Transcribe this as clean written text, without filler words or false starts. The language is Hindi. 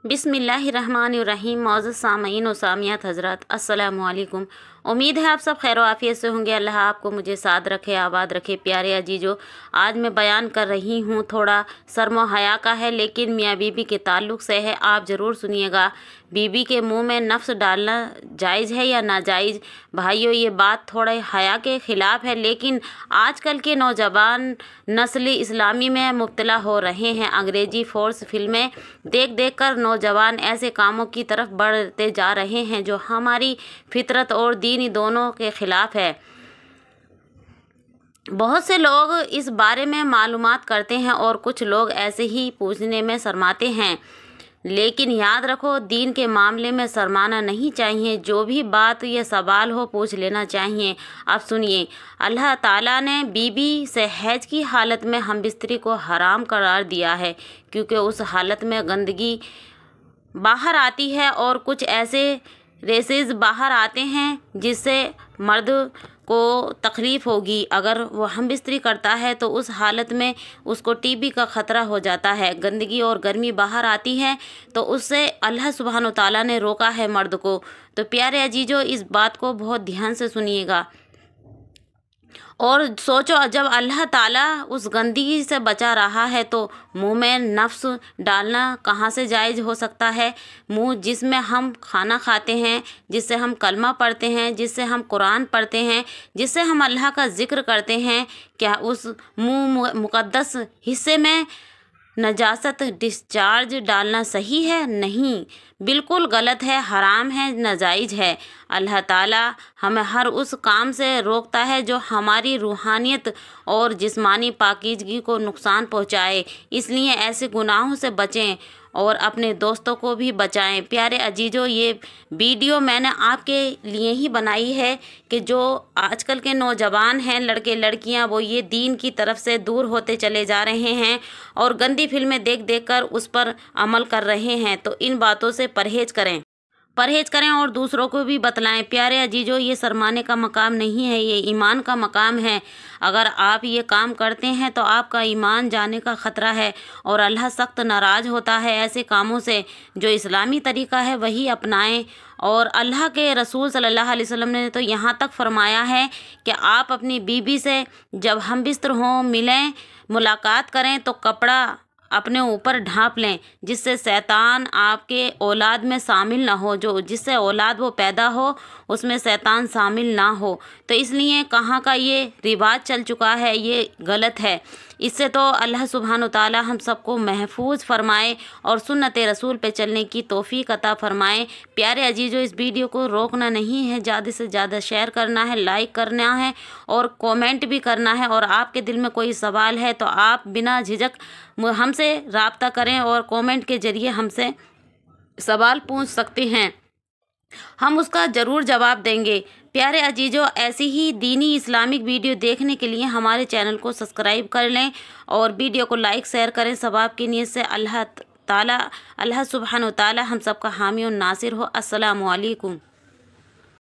बिस्मिल्लाहिर्रहमानिर्रहीम। मौजूद सामीन व सामियात हज़रात, अस्सलामु अलैकुम। उम्मीद है आप सब खैर आफियत से होंगे। अल्लाह आपको मुझे साथ रखे, आबाद रखे। प्यारे अजीजों, आज मैं बयान कर रही हूँ थोड़ा शर्म हया का है, लेकिन मियाँ बीबी के ताल्लुक़ से है। आप ज़रूर सुनिएगा। बीबी के मुंह में नफ्स डालना जायज़ है या नाजायज़? भाइयों, ये बात थोड़े हया के ख़िलाफ़ है, लेकिन आजकल के नौजवान नस्ल इस्लामी में मुब्तला हो रहे हैं। अंग्रेज़ी फ़ोर्स फिल्में देख देख कर नौजवान ऐसे कामों की तरफ बढ़ते जा रहे हैं जो हमारी फितरत और दीन दोनों के ख़िलाफ़ है। बहुत से लोग इस बारे में मालूमात करते हैं और कुछ लोग ऐसे ही पूछने में शर्माते हैं, लेकिन याद रखो, दीन के मामले में शर्माना नहीं चाहिए। जो भी बात या सवाल हो पूछ लेना चाहिए। अब सुनिए, अल्लाह ताला ने बीबी से हैज की हालत में हमबिस्तरी को हराम करार दिया है, क्योंकि उस हालत में गंदगी बाहर आती है और कुछ ऐसे रेसेस बाहर आते हैं जिससे मर्द को तकलीफ़ होगी। अगर वो हमबिस्तरी करता है तो उस हालत में उसको टीबी का ख़तरा हो जाता है। गंदगी और गर्मी बाहर आती है तो उससे अल्लाह सुब्हानो ताला ने रोका है मर्द को। तो प्यारे अजीजों, इस बात को बहुत ध्यान से सुनिएगा और सोचो, जब अल्लाह ताला उस गंदगी से बचा रहा है तो मुंह में नफ्स डालना कहाँ से जायज़ हो सकता है? मुंह जिसमें हम खाना खाते हैं, जिससे हम कलमा पढ़ते हैं, जिससे हम कुरान पढ़ते हैं, जिससे हम अल्लाह का ज़िक्र करते हैं, क्या उस मुंह मुक़द्दस हिस्से में नजासत डिस्चार्ज डालना सही है? नहीं, बिल्कुल गलत है, हराम है, नाजायज़ है। अल्लाह ताला हमें हर उस काम से रोकता है जो हमारी रूहानियत और जिस्मानी पाकीज़गी को नुकसान पहुँचाए। इसलिए ऐसे गुनाहों से बचें और अपने दोस्तों को भी बचाएं। प्यारे अजीजों, ये वीडियो मैंने आपके लिए ही बनाई है कि जो आजकल के नौजवान हैं, लड़के लड़कियां, वो ये दीन की तरफ से दूर होते चले जा रहे हैं और गंदी फिल्में देख देख कर उस पर अमल कर रहे हैं। तो इन बातों से परहेज़ करें और दूसरों को भी बतलाएं। प्यारे अजीजों, ये शर्माने का मकाम नहीं है, ये ईमान का मकाम है। अगर आप ये काम करते हैं तो आपका ईमान जाने का ख़तरा है और अल्लाह सख्त नाराज़ होता है ऐसे कामों से। जो इस्लामी तरीक़ा है वही अपनाएं। और अल्लाह के रसूल सल्लल्लाहु अलैहि वसल्लम ने तो यहाँ तक फरमाया है कि आप अपनी बीबी से जब हम बिस्तर हों, मिलें, मुलाकात करें तो कपड़ा अपने ऊपर ढाँप लें, जिससे शैतान आपके औलाद में शामिल ना हो। जिससे औलाद वो पैदा हो उसमें शैतान शामिल ना हो। तो इसलिए कहाँ का ये रिवाज चल चुका है, ये गलत है। इससे तो अल्लाह सुब्हानो ताला हम सबको महफूज फरमाए और सुन्नत रसूल पे चलने की तौफीक अता फरमाए। प्यारे अजीजों, इस वीडियो को रोकना नहीं है, ज़्यादा से ज़्यादा शेयर करना है, लाइक करना है और कमेंट भी करना है। और आपके दिल में कोई सवाल है तो आप बिना झिझक हमसे राब्ता करें और कमेंट के ज़रिए हमसे सवाल पूछ सकते हैं, हम उसका ज़रूर जवाब देंगे। प्यारे अजीजों, ऐसी ही दीनी इस्लामिक वीडियो देखने के लिए हमारे चैनल को सब्सक्राइब कर लें और वीडियो को लाइक शेयर करें। सवाब की नीयत से अल्लाह सुब्हानो ताला हम सबका हामी और नासिर हो। अस्सलामु अलैकुम।